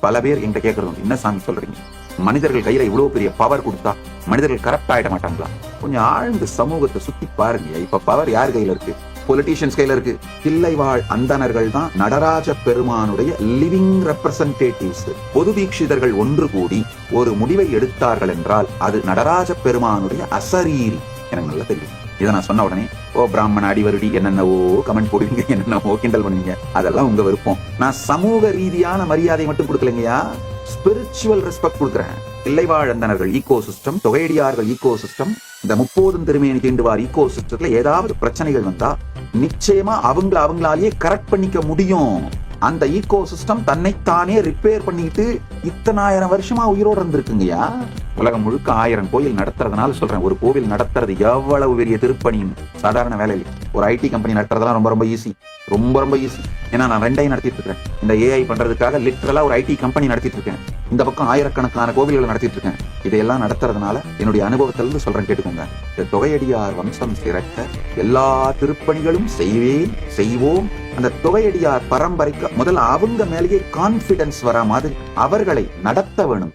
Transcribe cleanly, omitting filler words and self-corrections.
பல பேர் என்கிட்ட கேட்கறது என்ன சாமி சொல்றீங்க, மனிதர்கள் கையில இவ்வளவு பெரிய பவர் கொடுத்தா மனிதர்கள் கரப்ட் ஆயிட மாட்டாங்களா? கொஞ்சம் ஆழ்ந்து சமூகத்தை சுத்தி பாருங்க. இப்ப பவர் யார் கையில இருக்கு? பொலிட்டீஷியன்ஸ் கையில இருக்கு. தில்லைவாழ் அந்தணர்கள் தான் நடராஜ பெருமானுடைய லிவிங் ரெப்ரசன்டேட்டிவ்ஸ். பொது தீட்சிதர்கள் ஒன்று கூடி ஒரு முடிவை எடுத்தார்கள் என்றால் அது நடராஜ பெருமானுடைய அசரீரி. எனக்கு நல்லா தெரியும். இதை நான் சொன்ன உடனே பிராமண அடிவருடி என்னென்னவோ கமெண்ட் போடுவீங்க, என்னென்னவோ கிண்டல் பண்ணுவீங்க. அதெல்லாம் உங்க விருப்பம். நான் சமூக ரீதியான மரியாதை மட்டும் கொடுக்கலைங்கயா, ஸ்பிரிச்சுவல் ரெஸ்பெக்ட் கொடுக்குறேன். தில்லைவாழ் அந்தணர்கள் ஈகோ சிஸ்டம், தொகையடியார்கள் ஈகோ சிஸ்டம், இந்த 30 திருமேனி தீண்டுவார் ஈகோ சிஸ்டத்துல ஏதாவது பிரச்சனைகள் வந்தா நிச்சயமா அவங்களாலேயே கரெக்ட் பண்ணிக்க முடியும். அந்த ஈகோ சிஸ்டம் தன்னைத்தானே ரிப்பேர் பண்ணிட்டு இத்தனாயிரம் வருஷமா உயிரோடு இருந்திருக்குங்கய்யா. உலகம் முழுக்க 1000 கோயில் நடத்துறதுனால சொல்றேன், ஒரு கோவில் நடத்துறது எவ்வளவு பெரிய திருப்பணியும் சாதாரண வேலை இல்லை. ஒரு ஐடி கம்பெனி நடத்துறதெல்லாம் ரொம்ப ரொம்ப ஈஸி, ரொம்ப ஈஸி. ஏன்னா நான் 2ஐயும் நடத்திட்டு இருக்கேன். இந்த ஏஐ பண்றதுக்காக லிட்டரலா ஒரு ஐடி கம்பெனி நடத்திட்டு இருக்கேன். இந்த பக்கம் ஆயிரக்கணக்கான கோவில்களை நடத்திட்டு இருக்கேன். இதையெல்லாம் நடத்துறதுனால என்னுடைய அனுபவத்திலிருந்து சொல்றேன், கேட்டுக்கோங்க. இந்த தொகையடியார் வம்சம் சிறக்க எல்லா திருப்பணிகளும் செய்வோம். அந்த தொகையடியார் பரம்பரைக்கு முதல்ல அவங்க மேலேயே கான்பிடன்ஸ் வரா மாதிரி அவர்களை நடத்த வேணும்.